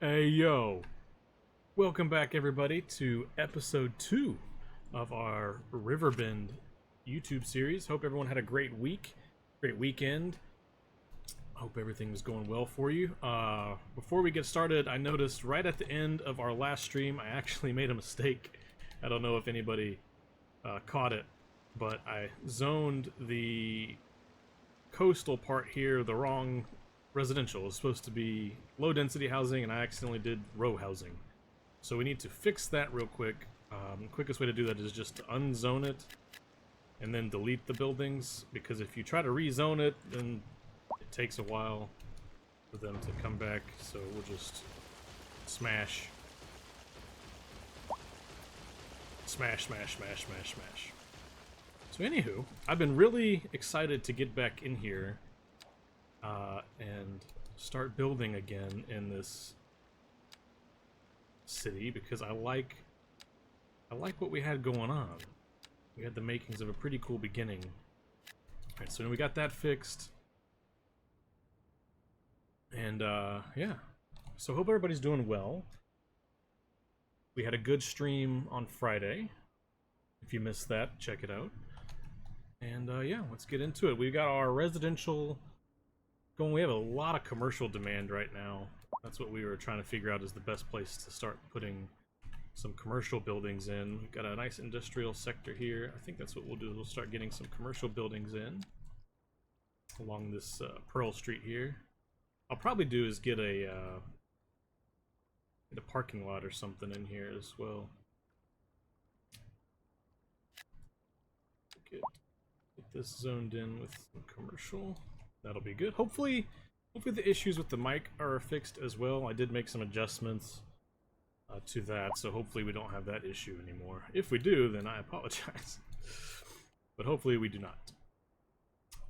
Hey yo, welcome back everybody to episode 2 of our Riverbend YouTube series. Hope everyone had a great week, great weekend. Hope everything was going well for you. Before we get started, I noticed right at the end of our last stream, I actually made a mistake. I don't know if anybody caught it, but I zoned the coastal part here the wrong residential. It was supposed to be low density housing, and I accidentally did row housing. So we need to fix that real quick. Quickest way to do that is just to unzone it and then delete the buildings, because if you try to rezone it, then it takes a while for them to come back. So we'll just smash. Smash, smash, smash, smash, smash. So anywho, I've been really excited to get back in here and start building again in this city, because I like what we had going on. We had the makings of a pretty cool beginning. Alright, so we got that fixed. And yeah. So hope everybody's doing well. We had a good stream on Friday. If you missed that, check it out. And yeah, let's get into it. We've got our residential going. We have a lot of commercial demand right now. That's what we were trying to figure out is the best place to start putting some commercial buildings in. We've got a nice industrial sector here. I think that's what we'll do. We'll start getting some commercial buildings in along this Pearl Street here. I'll probably do is get a parking lot or something in here as well. Get this zoned in with some commercial. That'll be good. Hopefully the issues with the mic are fixed as well. I did make some adjustments to that, so hopefully we don't have that issue anymore. If we do, then I apologize. But hopefully we do not.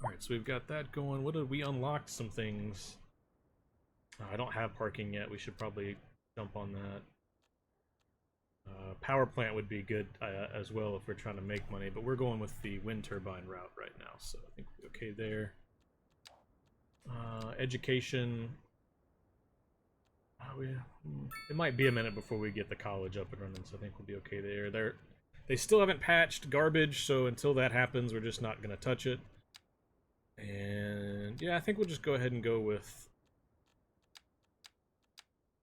Alright, so we've got that going. What did we unlock? Some things. I don't have parking yet. We should probably jump on that. Power plant would be good as well if we're trying to make money, but we're going with the wind turbine route right now, so I think we'll be okay there. Education. It might be a minute before we get the college up and running, so I think we'll be okay there. They still haven't patched garbage, so until that happens, we're just not going to touch it. And yeah, I think we'll just go ahead and go with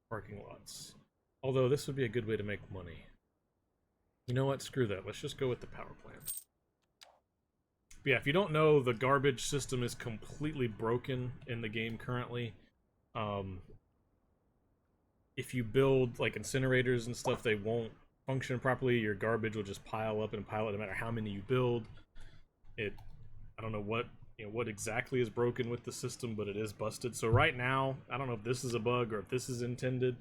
parking lots. Although this would be a good way to make money. You know what? Screw that. Let's just go with the power plant. But yeah, if you don't know, the garbage system is completely broken in the game currently. If you build like incinerators and stuff, they won't function properly. Your garbage will just pile up and pile up no matter how many you build. I don't know what exactly is broken with the system, but it is busted. So right now, I don't know if this is a bug or if this is intended.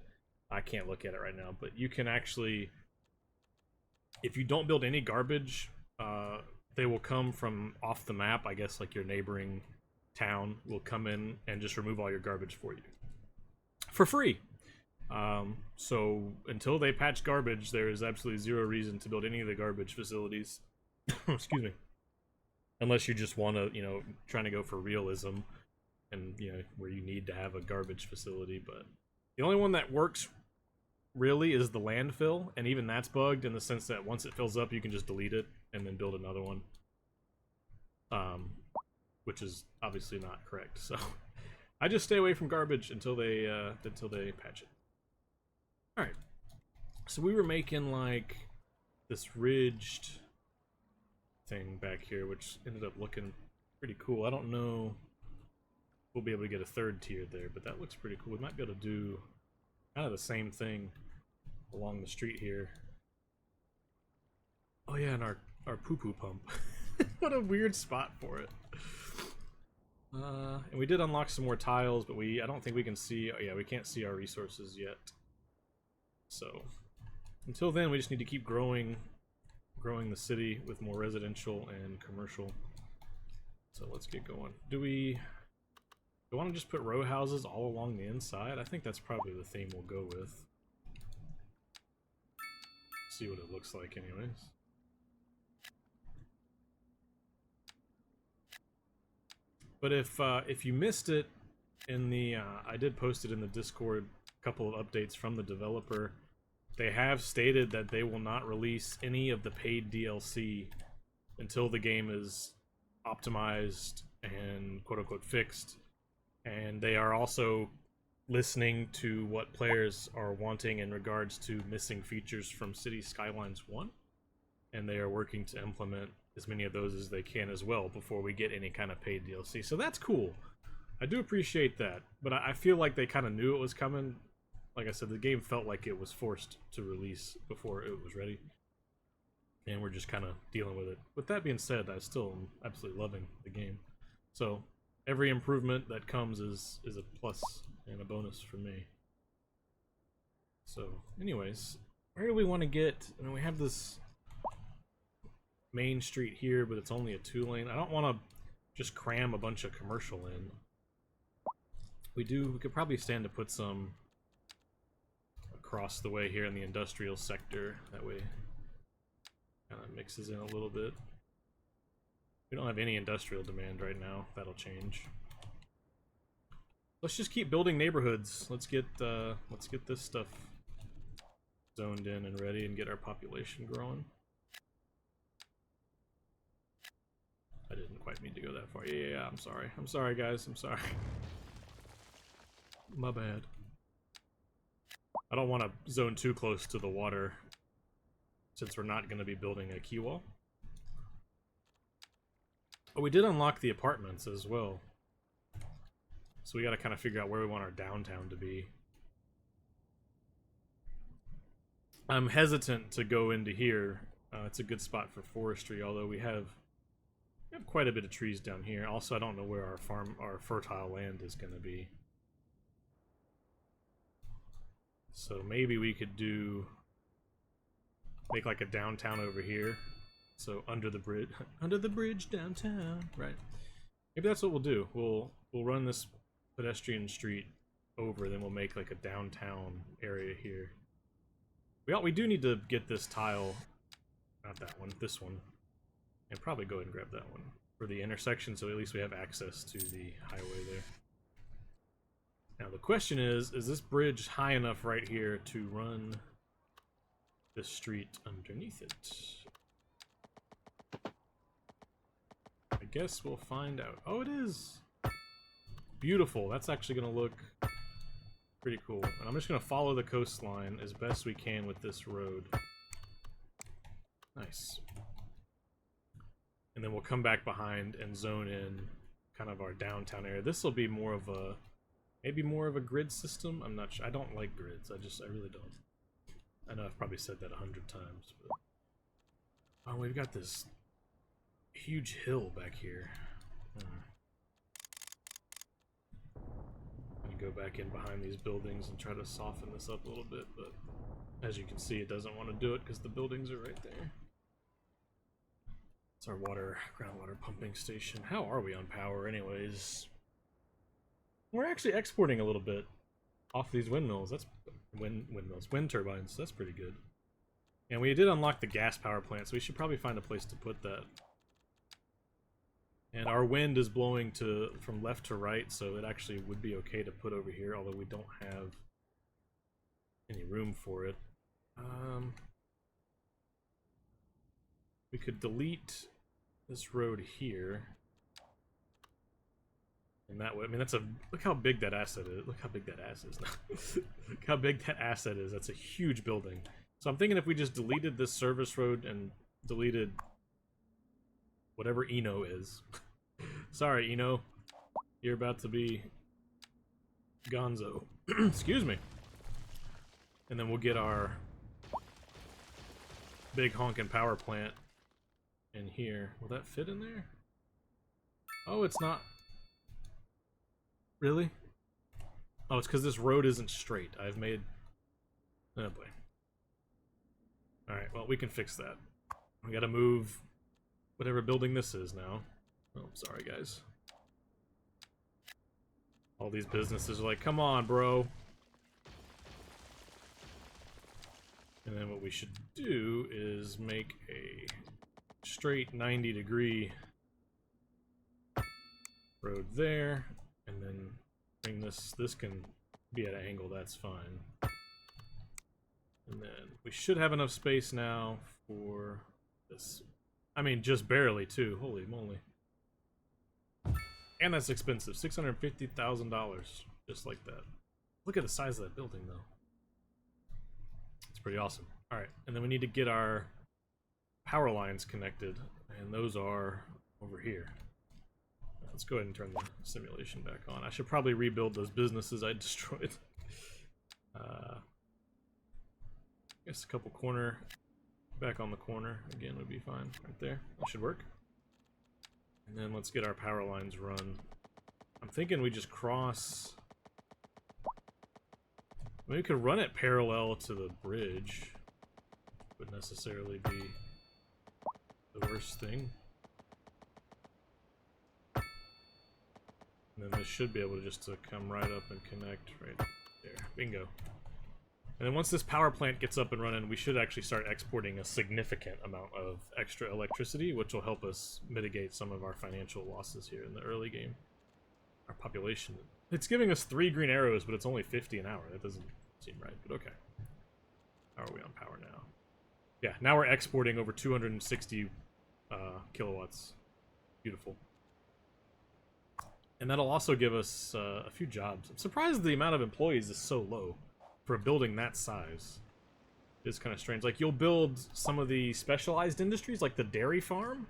I can't look at it right now, but you can actually, if you don't build any garbage, they will come from off the map. I guess like your neighboring town will come in and just remove all your garbage for you for free. So until they patch garbage, there is absolutely zero reason to build any of the garbage facilities. Excuse me. Unless you just want to, trying to go for realism and, where you need to have a garbage facility. But the only one that works really is the landfill, and even that's bugged in the sense that once it fills up, you can just delete it and then build another one. Which is obviously not correct. So I just stay away from garbage until they patch it. All right. So we were making like this ridged thing back here, which ended up looking pretty cool. I don't know if we'll be able to get a third tier there, but that looks pretty cool. We might be able to do kind of the same thing along the street here. Oh yeah, and our poo-poo pump. What a weird spot for it. And we did unlock some more tiles, but I don't think we can see. Oh yeah, we can't see our resources yet. So until then, we just need to keep growing the city with more residential and commercial. So let's get going. Do we want to just put row houses all along the inside? I think that's probably the theme we'll go with. See what it looks like anyways. But if you missed it in the I did post it in the Discord a couple of updates from the developer. They have stated that they will not release any of the paid DLC until the game is optimized and quote-unquote fixed. And they are also listening to what players are wanting in regards to missing features from City Skylines 1. And they are working to implement as many of those as they can as well before we get any kind of paid DLC. So that's cool. I do appreciate that. But I feel like they kind of knew it was coming. Like I said, the game felt like it was forced to release before it was ready. And we're just kind of dealing with it. With that being said, I still am absolutely loving the game. So every improvement that comes is a plus and a bonus for me. So anyways, where do we want to get? I mean, we have this main street here, but it's only a 2-lane. I don't want to just cram a bunch of commercial in. We could probably stand to put some across the way here in the industrial sector. That way kind of mixes in a little bit. We don't have any industrial demand right now. That'll change. Let's just keep building neighborhoods. Let's get this stuff zoned in and ready and get our population growing. I didn't quite mean to go that far. Yeah, I'm sorry. I'm sorry, guys. I'm sorry. My bad. I don't want to zone too close to the water since we're not going to be building a quay wall. Oh, we did unlock the apartments as well. So we got to kind of figure out where we want our downtown to be. I'm hesitant to go into here. It's a good spot for forestry, although we have quite a bit of trees down here. Also, I don't know where our fertile land is going to be. So maybe we could make like a downtown over here. So under the bridge downtown, right? Maybe that's what we'll do. We'll run this pedestrian street over, then we'll make like a downtown area here. We do need to get this tile, not that one, this one, and probably go ahead and grab that one for the intersection, so at least we have access to the highway there. Now the question is this bridge high enough right here to run this street underneath it? I guess we'll find out. Oh, it is! Beautiful. That's actually going to look pretty cool. And I'm just going to follow the coastline as best we can with this road. Nice. And then we'll come back behind and zone in kind of our downtown area. This will be more of a, maybe more of a grid system. I'm not sure. I don't like grids. I really don't. I know I've probably said that 100 times. But... oh, we've got this huge hill back here. I'm gonna go back in behind these buildings and try to soften this up a little bit, but as you can see, it doesn't want to do it because the buildings are right there. It's our groundwater pumping station. How are we on power anyways? We're actually exporting a little bit off these windmills. That's wind turbines. That's pretty good. And we did unlock the gas power plant, so we should probably find a place to put that. And our wind is blowing from left to right, so it actually would be okay to put over here, although we don't have any room for it. We could delete this road here. And that way, I mean, look how big that asset is. Look how big that asset is. Look how big that asset is. That's a huge building. So I'm thinking if we just deleted this service road and deleted whatever Eno is. Sorry, Eno. You're about to be gonzo. Excuse me. And then we'll get our big honkin' power plant in here. Will that fit in there? Oh, it's not. Really? Oh, it's because this road isn't straight. I've made... oh boy. Alright, well, we can fix that. We gotta move whatever building this is now. Oh, sorry, guys. All these businesses are like, come on, bro. And then what we should do is make a straight 90-degree road there, and then bring this can Be at an angle, that's fine. And then we should have enough space now for this. I mean, just barely, too. Holy moly. And that's expensive. $650,000. Just like that. Look at the size of that building, though. It's pretty awesome. Alright, and then we need to get our power lines connected. And those are over here. Let's go ahead and turn the simulation back on. I should probably rebuild those businesses I destroyed. I guess a couple corner, back on the corner again would be fine. Right there, that should work. And then let's get our power lines run. I'm thinking we just cross. I mean, we could run it parallel to the bridge. Wouldn't necessarily be the worst thing. And then this should be able to come right up and connect right there. Bingo. And then once this power plant gets up and running, we should actually start exporting a significant amount of extra electricity, which will help us mitigate some of our financial losses here in the early game. Our population. It's giving us 3 green arrows, but it's only 50 an hour. That doesn't seem right, but okay. How are we on power now? Yeah, now we're exporting over 260 kilowatts. Beautiful. And that'll also give us a few jobs. I'm surprised the amount of employees is so low for a building that size. It's kind of strange. Like, you'll build some of the specialized industries, like the dairy farm,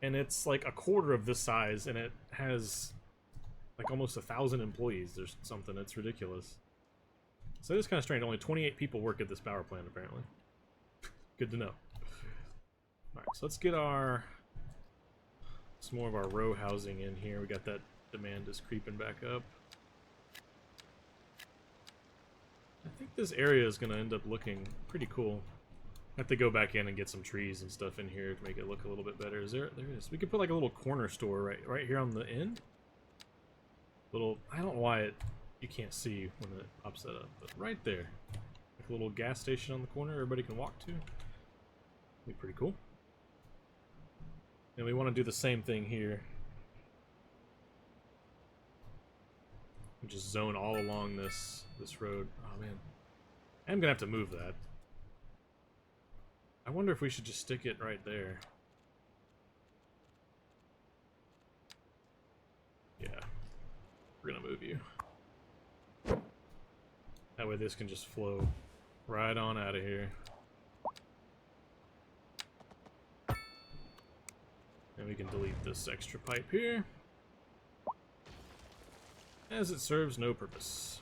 and it's like a quarter of this size, and it has like almost 1,000 employees. There's something that's ridiculous. So it's kind of strange. Only 28 people work at this power plant, apparently. Good to know. Alright, so let's get some more of our row housing in here. We got that demand is creeping back up. I think this area is going to end up looking pretty cool. I have to go back in and get some trees and stuff in here to make it look a little bit better. Is there? There is. We could put like a little corner store right here on the end. I don't know why you can't see when it pops that up, but right there, like a little gas station on the corner everybody can walk to. Be pretty cool. And we want to do the same thing here. Just zone all along this road. Oh man, I'm gonna have to move that. I wonder if we should just stick it right there. Yeah, we're gonna move you. That way this can just flow right on out of here. And we can delete this extra pipe here, as it serves no purpose.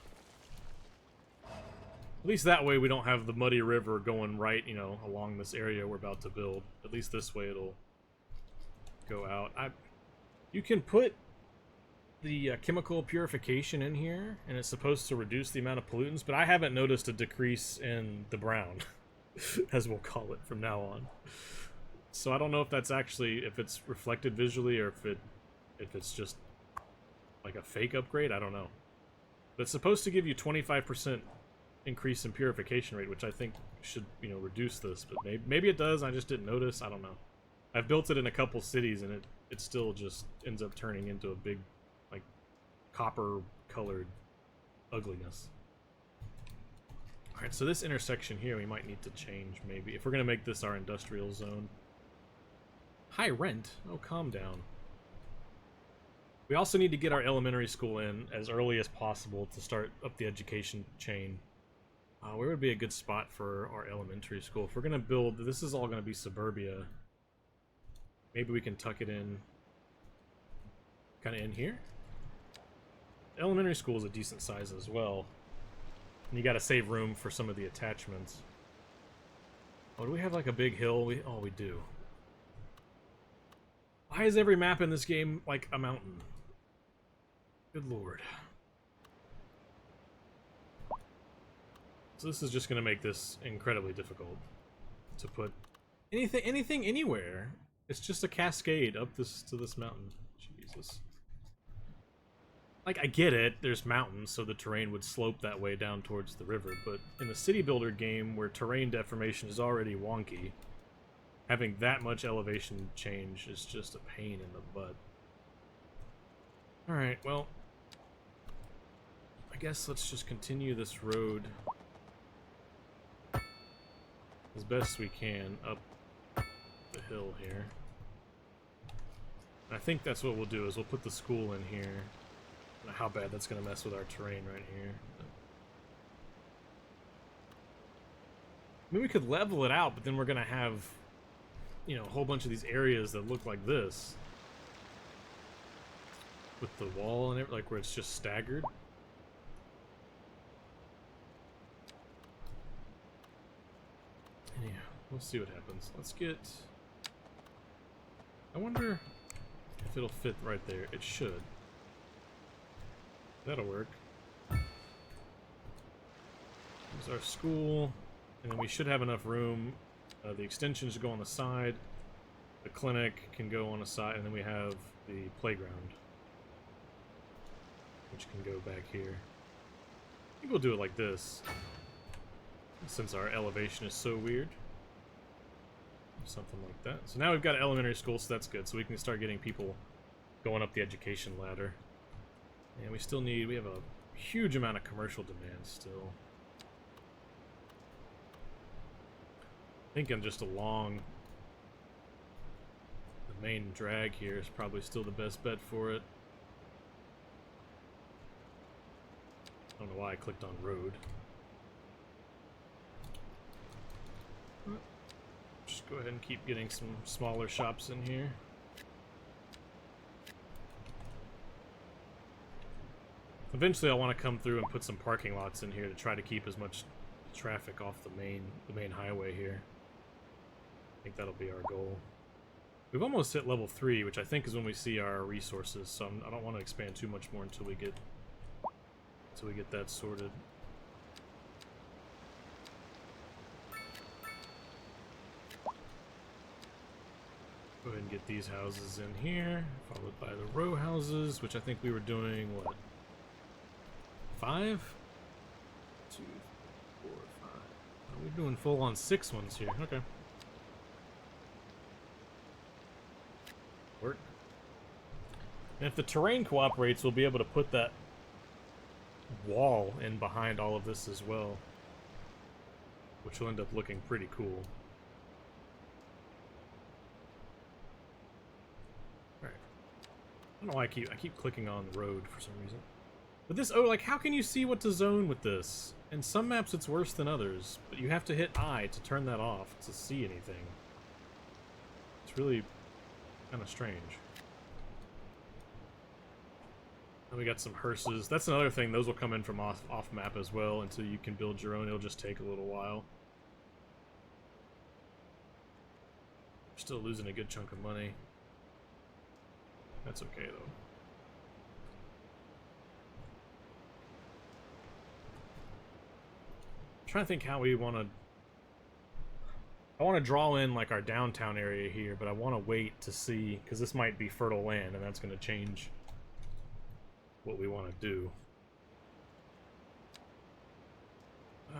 At least that way we don't have the muddy river going right, you know, along this area we're about to build. At least this way it'll go out. You can put the chemical purification in here, and it's supposed to reduce the amount of pollutants, but I haven't noticed a decrease in the brown, as we'll call it from now on. So I don't know if that's actually, if it's reflected visually, or if it's just like a fake upgrade. I don't know. But it's supposed to give you 25% increase in purification rate, which I think should, you know, reduce this. But maybe it does. I just didn't notice. I don't know. I've built it in a couple cities, and it still just ends up turning into a big, like, copper-colored ugliness. All right, so this intersection here we might need to change, maybe, if we're gonna make this our industrial zone. High rent. Oh, calm down. We also need to get our elementary school in as early as possible to start up the education chain. Where would be a good spot for our elementary school? If we're going to build, this is all going to be suburbia. Maybe we can tuck it in kind of in here. Elementary school is a decent size as well. And you got to save room for some of the attachments. Oh, do we have like a big hill? Oh, we do. Why is every map in this game like a mountain? Good lord. So this is just going to make this incredibly difficult to put anything anywhere. It's just a cascade up to this mountain. Jesus. Like, I get it, there's mountains, so the terrain would slope that way down towards the river, but in the city builder game, where terrain deformation is already wonky, having that much elevation change is just a pain in the butt. Alright, well, I guess let's just continue this road as best we can up the hill here. And I think that's what we'll do, is we'll put the school in here. I don't know how bad that's going to mess with our terrain right here. I mean, we could level it out, but then we're going to have, you know, a whole bunch of these areas that look like this. With the wall and it, like where it's just staggered. Yeah, we'll see what happens. Let's get... I wonder if it'll fit right there. It should. That'll work. There's our school. And then we should have enough room. The extensions go on the side. The clinic can go on the side. And then we have the playground, which can go back here. I think we'll do it like this, since our elevation is so weird. Something like that. So now we've got elementary school, so that's good. So we can start getting people going up the education ladder. And we still need, we have a huge amount of commercial demand still. Thinking just along the main drag here is probably still the best bet for it. I don't know why I clicked on road. Just go ahead and keep getting some smaller shops in here. Eventually I'll want to come through and put some parking lots in here to try to keep as much traffic off the main highway here. I think that'll be our goal. We've almost hit level 3, which I think is when we see our resources, so I don't want to expand too much more until we get that sorted. Go ahead and get these houses in here, followed by the row houses, which I think we were doing, what, 5? 2, 4, 5. Oh, we're doing full on 6 ones here. Okay. Work. And if the terrain cooperates, we'll be able to put that wall in behind all of this as well, which will end up looking pretty cool. Alright. I don't know why I keep clicking on the road for some reason. But this, oh, like, how can you see what to zone with this? In some maps it's worse than others, but you have to hit I to turn that off to see anything. It's really kind of strange. And we got some hearses. That's another thing. Those will come in from off map as well until you can build your own. It'll just take a little while. We're still losing a good chunk of money. That's okay, though. I'm trying to think how we want to... I want to draw in, like, our downtown area here, but I want to wait to see, because this might be fertile land, and that's going to change what we want to do.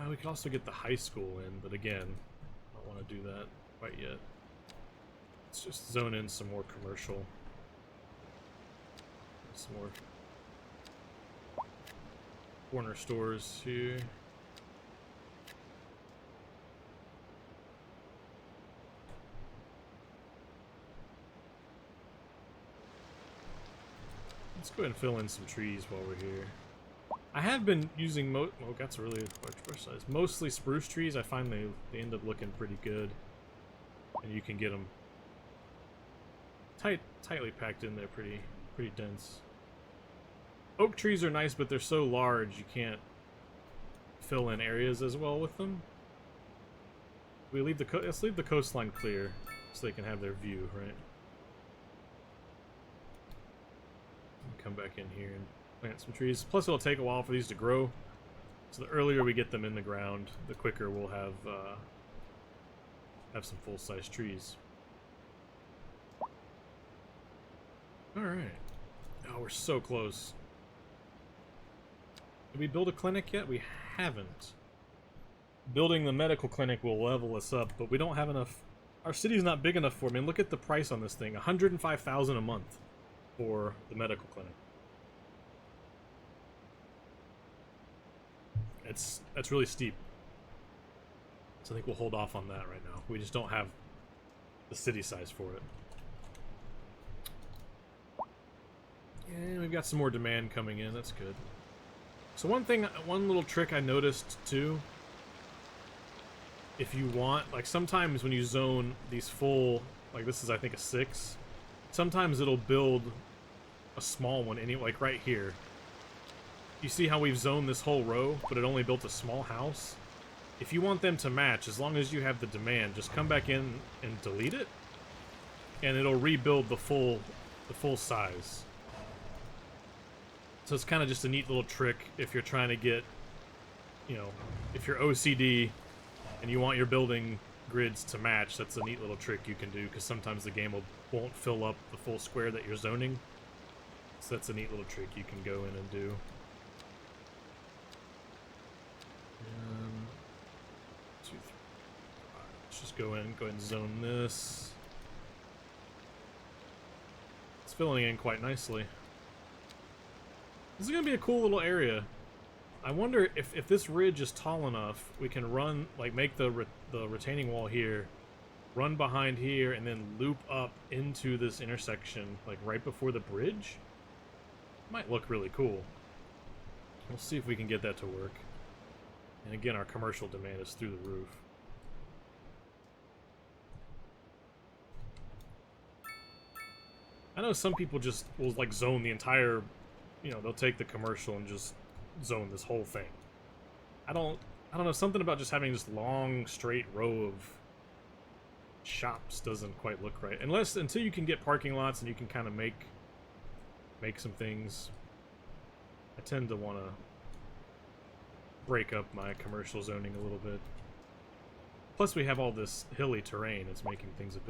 We could also get the high school in, but again, I don't want to do that quite yet. Let's just zone in some more commercial. Some more corner stores here. Let's go ahead and fill in some trees while we're here. I have been using well, that's a really large brush size. Mostly spruce trees. I find they end up looking pretty good, and you can get them tightly packed in there, pretty dense. Oak trees are nice, but they're so large you can't fill in areas as well with them. We leave let's leave the coastline clear so they can have their view, right? Come back in here and plant some trees. Plus, it'll take a while for these to grow. So the earlier we get them in the ground, the quicker we'll have some full-size trees. All right. Oh, we're so close. Did we build a clinic yet? We haven't. Building the medical clinic will level us up, but we don't have enough. Our city's not big enough for me. And look at the price on this thing: $105,000 a month for the medical clinic. that's really steep. So I think we'll hold off on that right now. We just don't have the city size for it. And we've got some more demand coming in. That's good. So one little trick I noticed too, if you want, like sometimes when you zone these full, like this is I think a 6, sometimes it'll build a small one, like right here. You see how we've zoned this whole row, but it only built a small house? If you want them to match, as long as you have the demand, just come back in and delete it, and it'll rebuild the full size. So it's kind of just a neat little trick if you're trying to get, you know, if you're OCD and you want your building grids to match, that's a neat little trick you can do, because sometimes the game won't fill up the full square that you're zoning. So that's a neat little trick you can go in and do. 2, 3, 5. Let's just go ahead and zone this. It's filling in quite nicely. This is gonna be a cool little area. I wonder if this ridge is tall enough, we can run, like make the retaining wall here, run behind here, and then loop up into this intersection, like right before the bridge. Might look really cool. We'll see if we can get that to work. And again, our commercial demand is through the roof. I know some people just will like zone the entire, you know, they'll take the commercial and just zone this whole thing. I don't know, something about just having this long straight row of shops doesn't quite look right. Until you can get parking lots and you can kind of make some things. I tend to want to break up my commercial zoning a little bit. Plus we have all this hilly terrain, it's making things a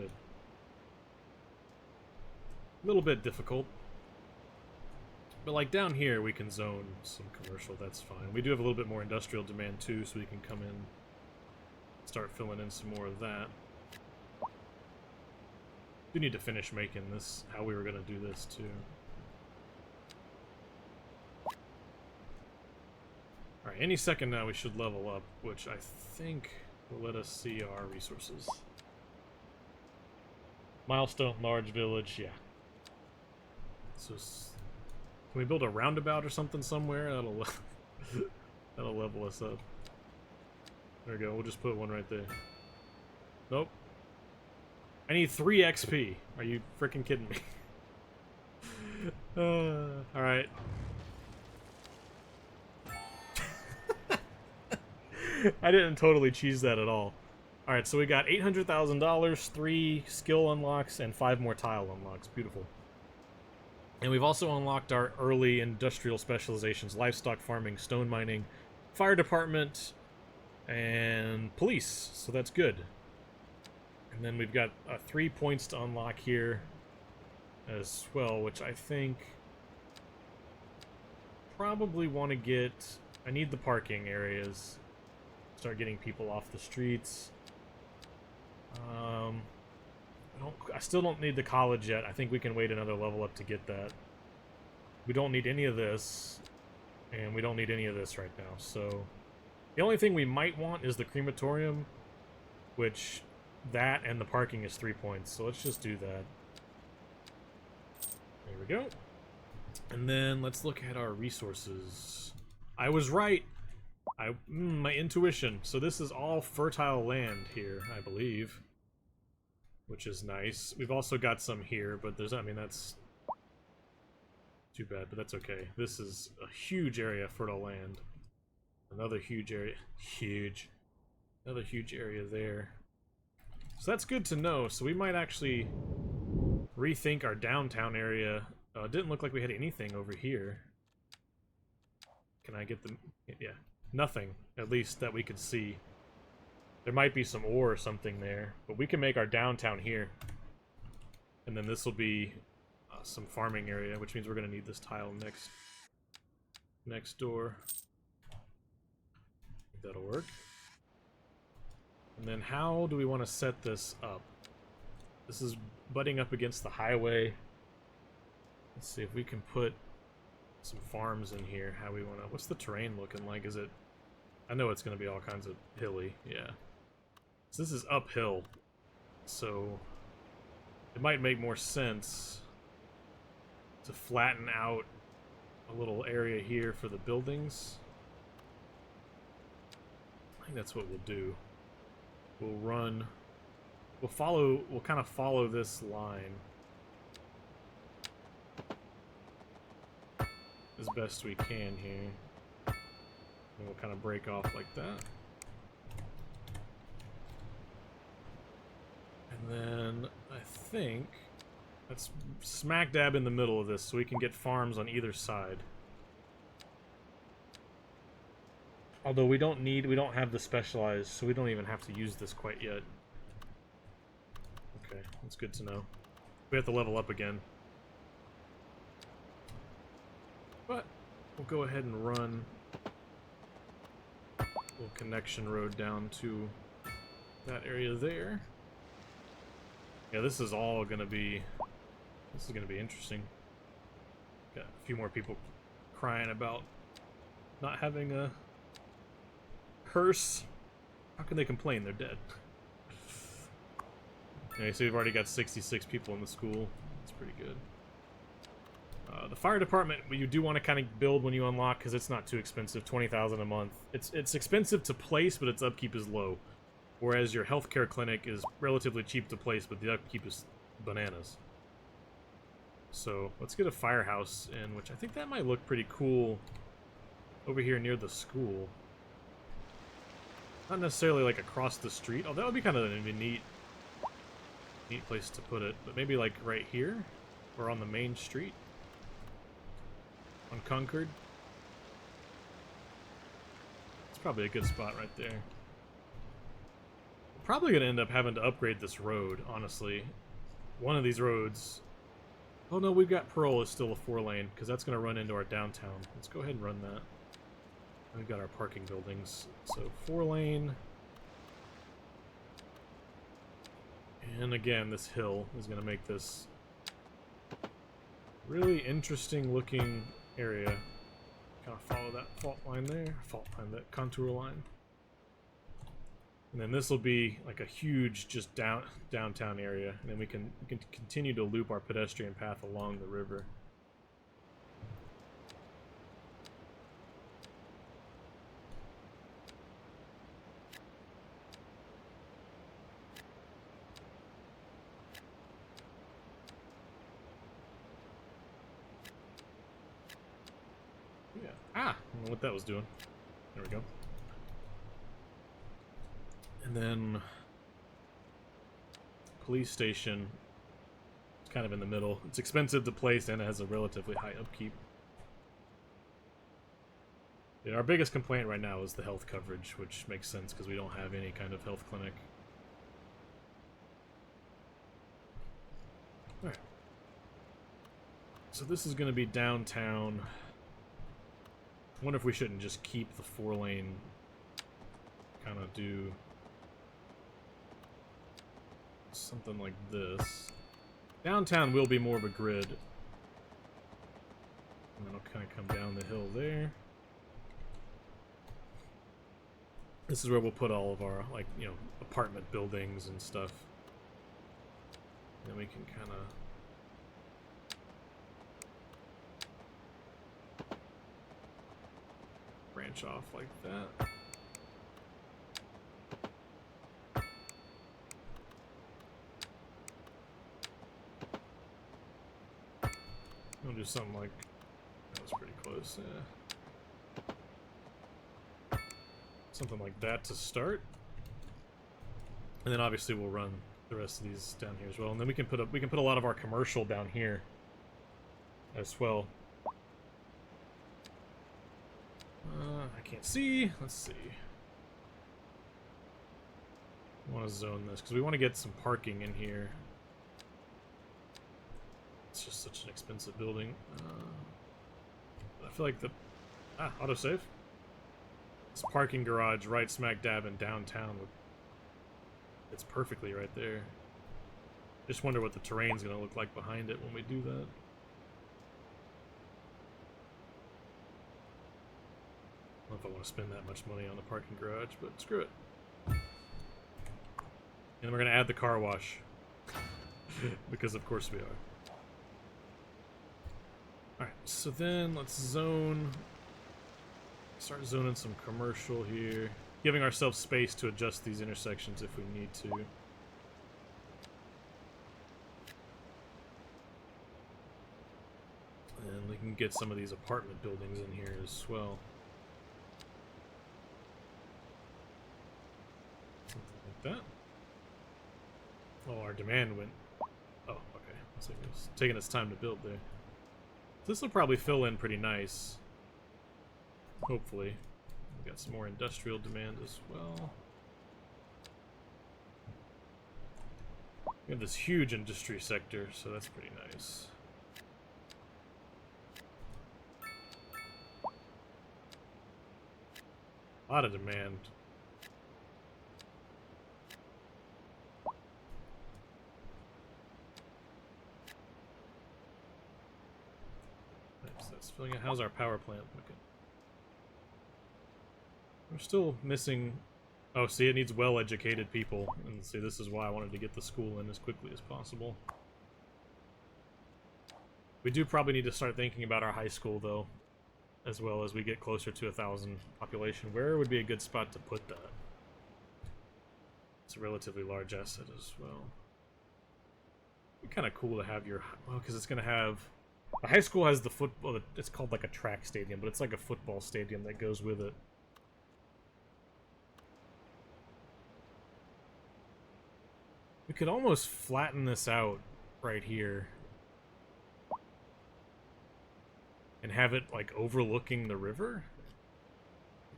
little bit difficult. But like down here we can zone some commercial, that's fine. We do have a little bit more industrial demand too, so we can come in, start filling in some more of that. We need to finish making this how we were going to do this too. Alright, any second now we should level up, which I think will let us see our resources. Milestone, large village, yeah. So, can we build a roundabout or something somewhere? That'll level us up. There we go, we'll just put one right there. Nope. I need 3 XP. Are you freaking kidding me? Alright. I didn't totally cheese that at all. Alright, so we got $800,000, 3 skill unlocks, and 5 more tile unlocks. Beautiful. And we've also unlocked our early industrial specializations: livestock farming, stone mining, fire department, and police. So that's good. And then we've got 3 points to unlock here as well, which I think probably want to get... I need the parking areas. Start getting people off the streets. I still don't need the college yet. I think we can wait another level up to get that. We don't need any of this, and we don't need any of this right now. So the only thing we might want is the crematorium, which that and the parking is 3 points. So let's just do that. There we go. And then let's look at our resources. I was right. My intuition. So this is all fertile land here, I believe, which is nice. We've also got some here, but there's, I mean, that's too bad, but that's okay. This is a huge area of fertile land. Another huge area. Another huge area there. So that's good to know. So we might actually rethink our downtown area. It didn't look like we had anything over here. Can I get them? Yeah. Nothing, at least that we could see. There might be some ore or something there, but we can make our downtown here. And then this will be some farming area, which means we're going to need this tile next door. That'll work. And then how do we want to set this up? This is butting up against the highway. Let's see if we can put some farms in here. How we want to... What's the terrain looking like? Is it I know it's going to be all kinds of hilly, yeah. So this is uphill, so it might make more sense to flatten out a little area here for the buildings. I think that's what we'll do. We'll kind of follow this line as best we can here. And we'll kind of break off like that. And then I think that's smack dab in the middle of this so we can get farms on either side. Although we don't have the specialized, so we don't even have to use this quite yet. Okay, that's good to know. We have to level up again. But we'll go ahead and run a little connection road down to that area there. Yeah, this is gonna be interesting. Got a few more people crying about not having a hearse. How can they complain? They're dead. Okay, so we've already got 66 people in the school. That's pretty good. The fire department, you do want to kind of build when you unlock because it's not too expensive. 20,000 a month. It's expensive to place, but its upkeep is low. Whereas your healthcare clinic is relatively cheap to place, but the upkeep is bananas. So let's get a firehouse in, which I think that might look pretty cool over here near the school. Not necessarily like across the street. Oh, that would be kind of a neat place to put it. But maybe like right here or on the main street. On Concord. It's probably a good spot right there. Probably gonna end up having to upgrade this road, honestly. One of these roads. Oh no, we've got Pearl is still a 4-lane because that's gonna run into our downtown. Let's go ahead and run that. We've got our parking buildings. So 4-lane. And again, this hill is gonna make this really interesting looking area. Kind of follow that fault line there. That contour line. And then this will be like a huge just downtown area, and then we can continue to loop our pedestrian path along the river. Yeah. I don't know what that was doing. There we go. And then police station. It's kind of in the middle. It's expensive to place and it has a relatively high upkeep. Yeah, our biggest complaint right now is the health coverage, which makes sense because we don't have any kind of health clinic. Alright. So this is going to be downtown. I wonder if we shouldn't just keep the 4-lane, kind of do something like this. Downtown will be more of a grid. And then I'll kind of come down the hill there. This is where we'll put all of our, like, you know, apartment buildings and stuff. And then we can kind of branch off like that. I'll do something like that. Was pretty close, yeah. Something like that to start, and then obviously we'll run the rest of these down here as well, and then we can put a lot of our commercial down here as well. I can't see. Let's see. I want to zone this because we want to get some parking in here. It's just such an expensive building. I feel like the autosave. This parking garage right smack dab in downtown. It's perfectly right there. Just wonder what the terrain's gonna look like behind it when we do that. I don't know if I want want to spend that much money on the parking garage, but screw it. And we're going to add the car wash. Because of course we are. Alright, so then let's zone. Start zoning some commercial here. Giving ourselves space to adjust these intersections if we need to. And we can get some of these apartment buildings in here as well. Something like that. Oh, our demand went... Oh, okay. Looks like it's taking its time to build there. This will probably fill in pretty nice. Hopefully. We got some more industrial demand as well. We have this huge industry sector, so that's pretty nice. A lot of demand. Nice, that's filling it. How's our power plant looking? We're still missing... Oh, see, it needs well-educated people. And see, this is why I wanted to get the school in as quickly as possible. We do probably need to start thinking about our high school, though. As well as we get closer to 1,000 population. Where would be a good spot to put that? It's a relatively large asset as well. It'd be kind of cool to have your... Well, because it's going to have... The high school has the football... It's called like a track stadium, but it's like a football stadium that goes with it. We could almost flatten this out right here. And have it, like, overlooking the river?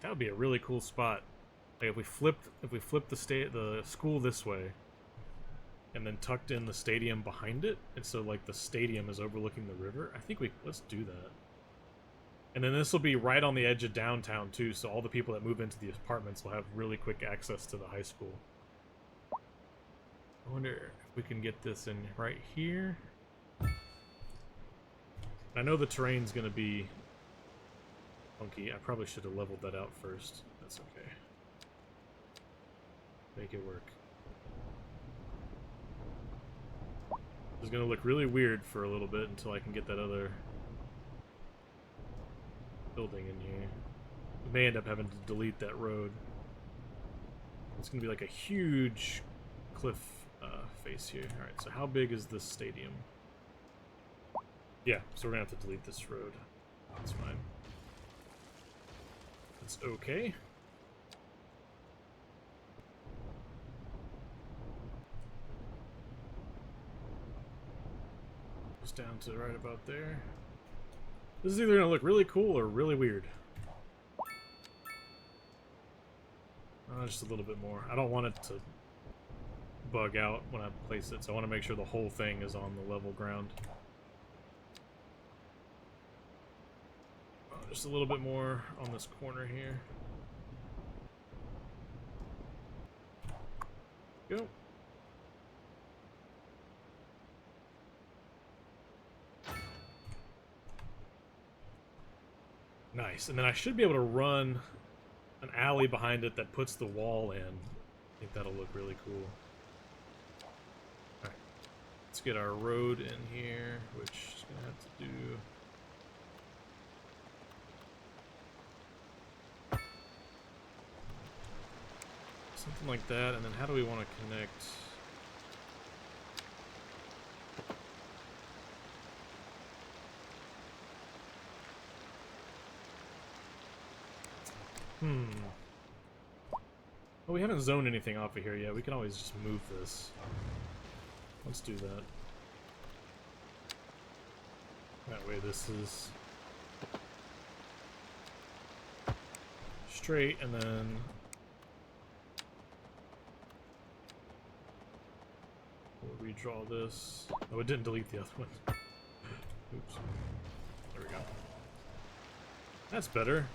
That would be a really cool spot. Like, if we flipped the school this way, and then tucked in the stadium behind it, and so, like, the stadium is overlooking the river, I think let's do that. And then this will be right on the edge of downtown, too, so all the people that move into the apartments will have really quick access to the high school. I wonder if we can get this in right here. I know the terrain's gonna be funky. I probably should have leveled that out first. That's okay. Make it work. It's gonna look really weird for a little bit until I can get that other building in here. We may end up having to delete that road. It's gonna be like a huge cliff face here. Alright, so how big is this stadium? Yeah, so we're gonna have to delete this road. That's fine. That's okay. Just down to right about there. This is either gonna look really cool or really weird. Just a little bit more. I don't want it to bug out when I place it, so I want to make sure the whole thing is on the level ground. Just a little bit more on this corner here. Go. Nice, and then I should be able to run an alley behind it that puts the wall in. I think that'll look really cool. Alright, let's get our road in here, which is gonna have to do... something like that, and then how do we want to connect? Well, we haven't zoned anything off of here yet. We can always just move this. Let's do that. That way this is straight, and then we'll redraw this. Oh, it didn't delete the other one. Oops. There we go. That's better.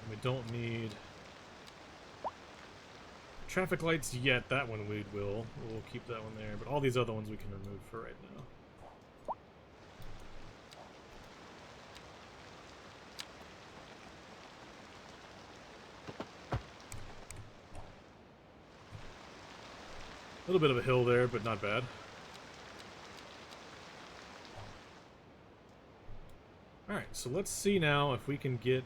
And we don't need traffic lights yet. That one we will. We'll keep that one there. But all these other ones we can remove for right now. little bit of a hill there, but not bad. Alright, so let's see now if we can get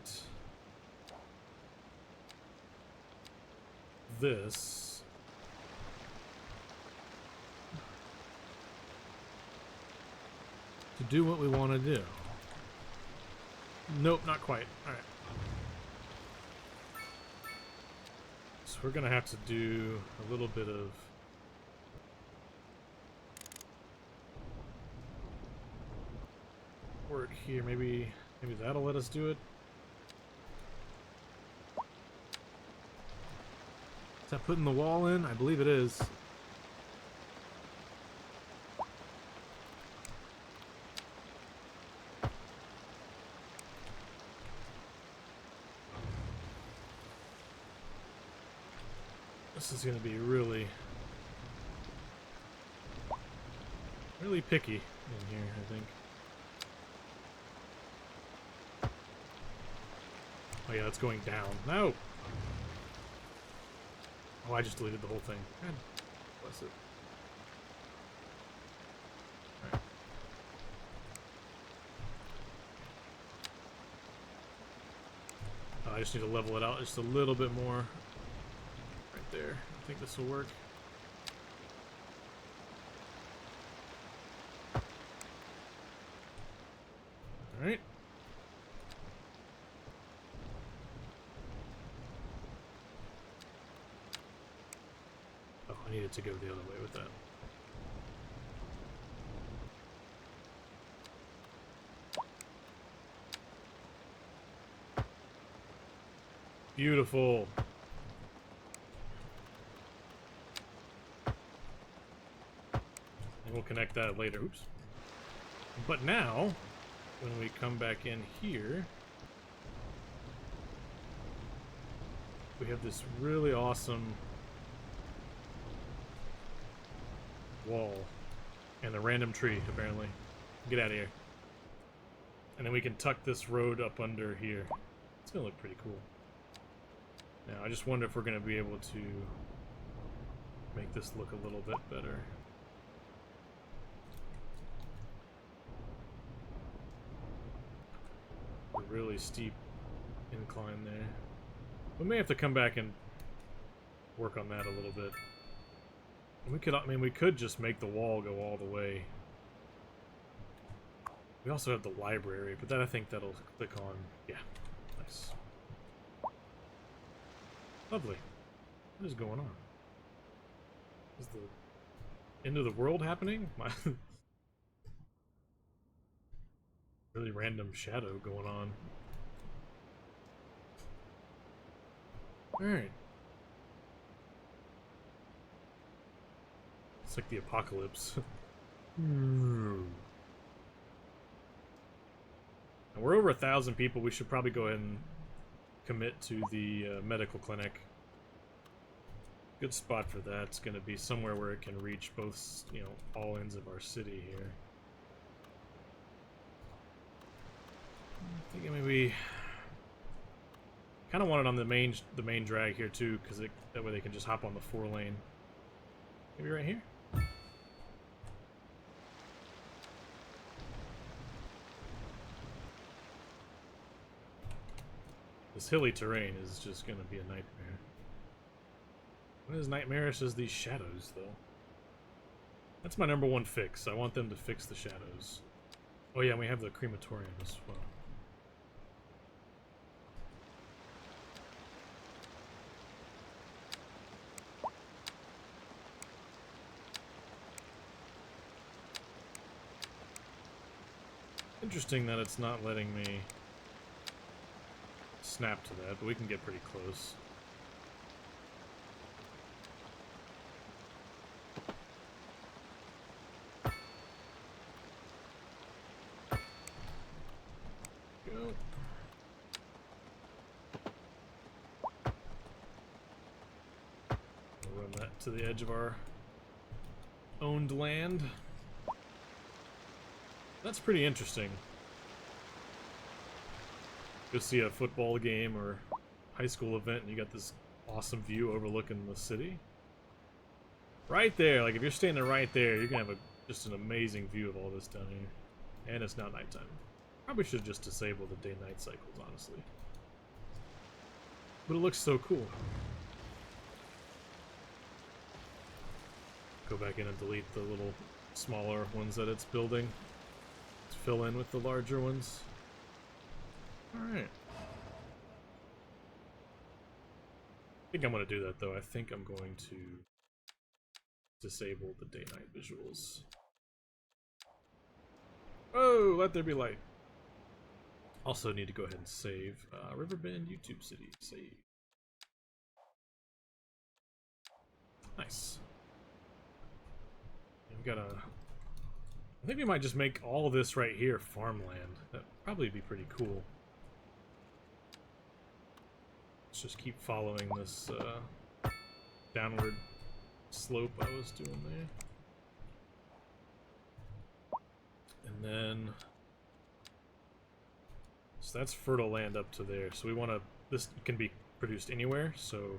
this to do what we want to do. Nope, not quite. Alright. So we're going to have to do a little bit of work here. Maybe that'll let us do it. Is that putting the wall in? I believe it is. This is going to be really picky in here, I think. Oh yeah, it's going down. No! Oh, I just deleted the whole thing. God bless it. Alright. I just need to level it out just a little bit more. Right there. I think this will work. Alright. I needed to go the other way with that. Beautiful. And we'll connect that later. Oops. But now, when we come back in here, we have this really awesome wall and a random tree, apparently. Get out of here. And then we can tuck this road up under here. It's gonna look pretty cool. Now, I just wonder if we're gonna be able to make this look a little bit better. A really steep incline there. We may have to come back and work on that a little bit. We could, I mean, we could just make the wall go all the way. We also have the library, but that I think that'll click on. Yeah, nice. Lovely. What is going on? Is the end of the world happening? My really random shadow going on. Alright. It's like the apocalypse. And we're over 1,000 people. We should probably go ahead and commit to the medical clinic. Good spot for that. It's going to be somewhere where it can reach both, you know, all ends of our city here. I think maybe kind of want it on the main drag here too, because that way they can just hop on the 4-lane. Maybe right here. This hilly terrain is just going to be a nightmare. What is nightmarish as these shadows, though? That's my #1 fix. I want them to fix the shadows. Oh yeah, and we have the crematorium as well. Interesting that it's not letting me snap to that, but we can get pretty close. Go. We'll run that to the edge of our owned land. That's pretty interesting. Go see a football game or high school event and you got this awesome view overlooking the city. Right there, like if you're standing right there, you're gonna have just an amazing view of all this down here. And it's now nighttime. Probably should just disable the day-night cycles, honestly. But it looks so cool. Go back in and delete the little smaller ones that it's building to fill in with the larger ones. Alright. I think I'm going to do that, though. I think I'm going to disable the day-night visuals. Oh, let there be light. Also need to go ahead and save. Riverbend, YouTube City, save. Nice. We gotta... I think we might just make all of this right here farmland. That'd probably be pretty cool. Let's just keep following this downward slope I was doing there. And then... So that's fertile land up to there. So we want to... This can be produced anywhere, so...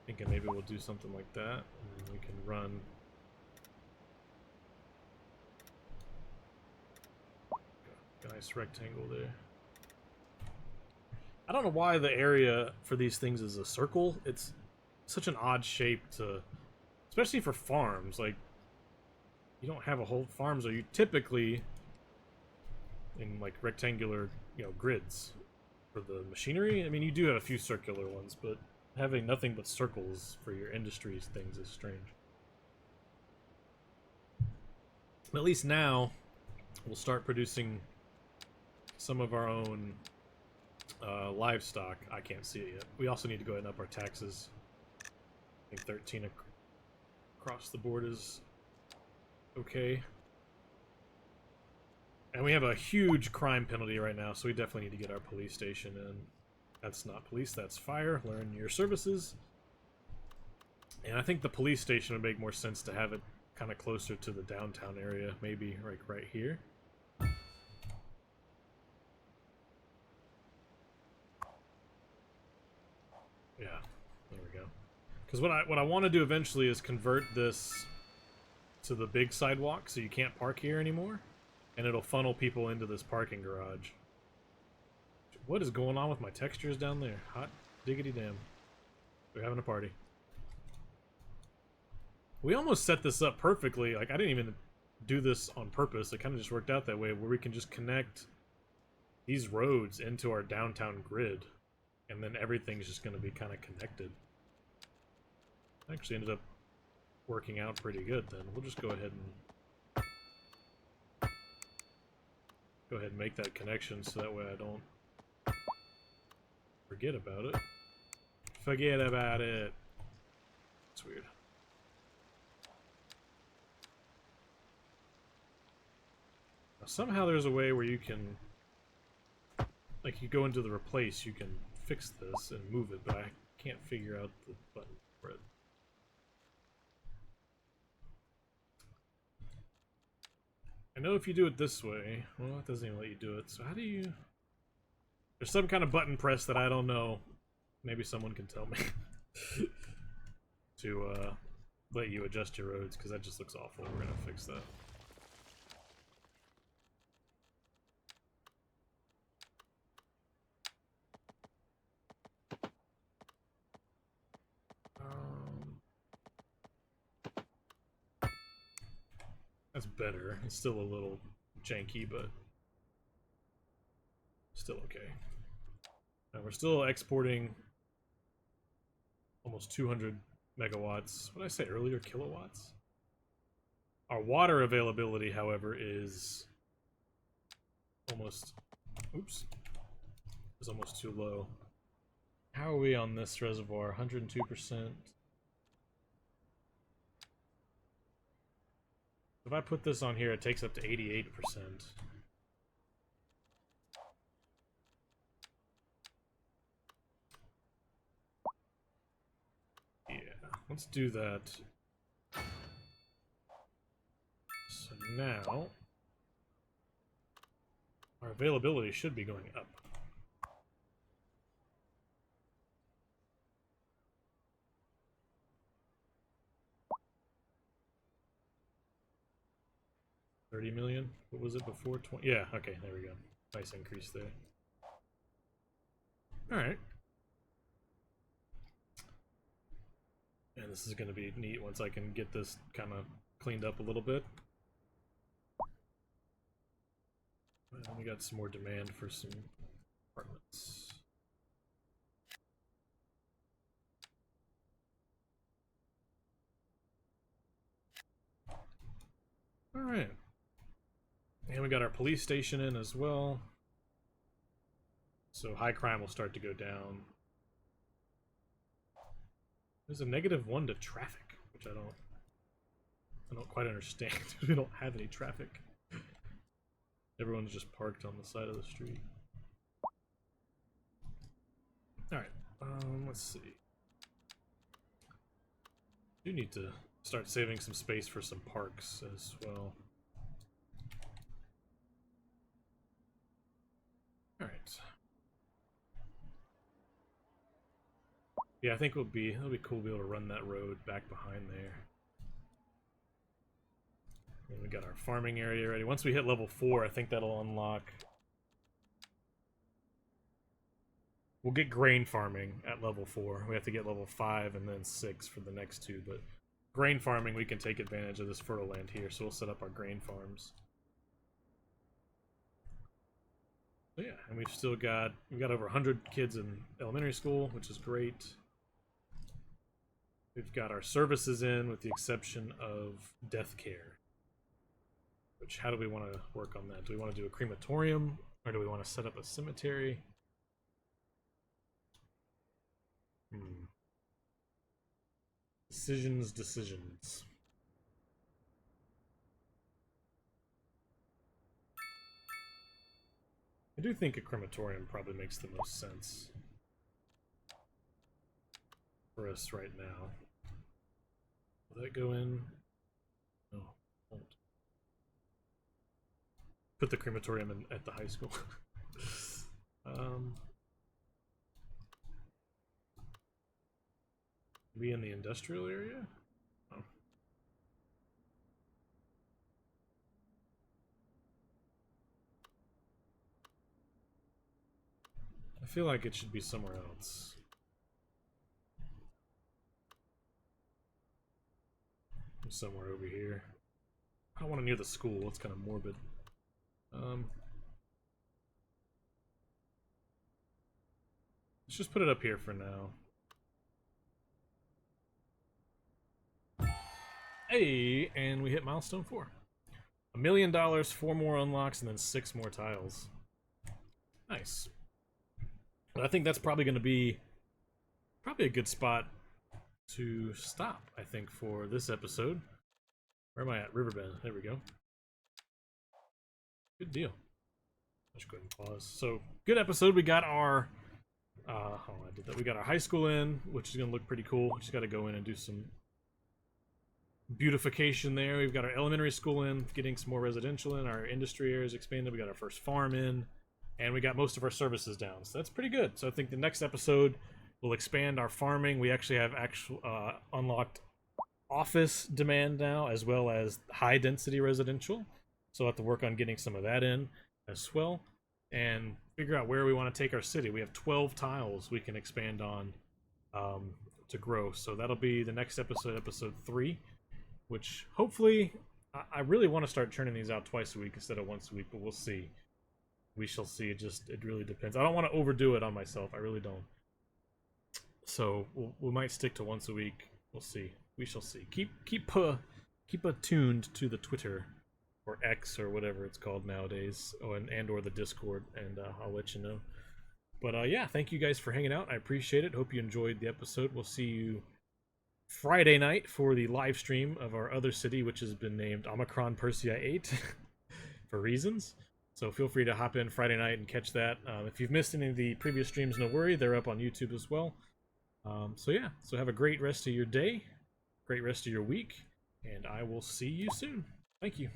Thinking maybe we'll do something like that, and then we can run... a nice rectangle there. I don't know why the area for these things is a circle. It's such an odd shape to... Especially for farms, like... You don't have a whole... Farms are you typically... in like rectangular, grids for the machinery. I mean, you do have a few circular ones, but having nothing but circles for your industries things is strange. But at least now we'll start producing some of our own livestock. I can't see it yet. We also need to go ahead and up our taxes. I think 13 across the board is okay. And we have a huge crime penalty right now, so we definitely need to get our police station in. That's not police, that's fire. Learn your services. And I think the police station would make more sense to have it kind of closer to the downtown area. Maybe like right here. Yeah, there we go. Because what I want to do eventually is convert this to the big sidewalk so you can't park here anymore. And it'll funnel people into this parking garage. What is going on with my textures down there? Hot diggity damn. They're having a party. We almost set this up perfectly. Like, I didn't even do this on purpose. It kind of just worked out that way, where we can just connect these roads into our downtown grid. And then everything's just going to be kind of connected. Actually ended up working out pretty good then. We'll just go ahead and make that connection so that way I don't forget about it. Forget about it. It's weird. Now, somehow there's a way where you can, like, you go into the replace, you can fix this and move it, but I can't figure out the button for it. I know if you do it this way, well, it doesn't even let you do it, so how do you... There's some kind of button press that I don't know. Maybe someone can tell me. To let you adjust your roads, because that just looks awful. We're gonna fix that. That's better. It's still a little janky, but still okay. Now we're still exporting almost 200 megawatts. What did I say earlier? Kilowatts? Our water availability, however, is almost... Oops. Is almost too low. How are we on this reservoir? 102%. If I put this on here, it takes up to 88%. Yeah, let's do that. So now, our availability should be going up. 30 million. What was it before? 20. Yeah. Okay. There we go. Nice increase there. All right. And this is going to be neat once I can get this kind of cleaned up a little bit. And we got some more demand for some apartments. All right. And we got our police station in as well. So high crime will start to go down. There's a -1 to traffic, which I don't quite understand. We don't have any traffic. Everyone's just parked on the side of the street. Alright, let's see. Do need to start saving some space for some parks as well. Alright. Yeah, I think it'll be cool to be able to run that road back behind there. And we got our farming area ready. Once we hit level 4, I think that'll unlock. We'll get grain farming at level 4. We have to get level 5 and then 6 for the next 2, but grain farming, we can take advantage of this fertile land here, so we'll set up our grain farms. So yeah, and we've got over 100 kids in elementary school, which is great. We've got our services in, with the exception of death care. Which, how do we want to work on that? Do we want to do a crematorium, or do we want to set up a cemetery? Decisions. I do think a crematorium probably makes the most sense for us right now. Will that go in? No, won't. Put the crematorium in at the high school. Be in the industrial area? Oh. I feel like it should be somewhere else. Somewhere over here. I don't want it near the school, it's kind of morbid. Let's just put it up here for now. Hey, and we hit milestone 4. $1 million, 4 more unlocks, and then 6 more tiles. Nice. But I think that's probably going to be a good spot to stop, I think, for this episode. Where am I at? Riverbend. There we go. Good deal. Let's go ahead and pause. So, good episode. We got our we got our high school in, which is going to look pretty cool. We just got to go in and do some beautification there. We've got our elementary school in, getting some more residential in. Our industry area is expanded. We got our first farm in, and we got most of our services down. So that's pretty good. So I think the next episode we'll expand our farming. We actually have unlocked office demand now, as well as high density residential. So we'll have to work on getting some of that in as well, and figure out where we want to take our city. We have 12 tiles we can expand on to grow. So that'll be the next episode, episode 3, which hopefully, I really want to start churning these out twice a week instead of once a week, but we'll see. We shall see. It really depends. I don't want to overdo it on myself. I really don't. So we might stick to once a week. We'll see. We shall see. Keep attuned to the Twitter or X or whatever it's called nowadays, and or the Discord, and I'll let you know. But yeah, thank you guys for hanging out. I appreciate it. Hope you enjoyed the episode. We'll see you Friday night for the live stream of our other city, which has been named Omicron Persei 8 for reasons. So feel free to hop in Friday night and catch that. If you've missed any of the previous streams, no worry, they're up on YouTube as well. So yeah, so have a great rest of your day, great rest of your week, and I will see you soon. Thank you.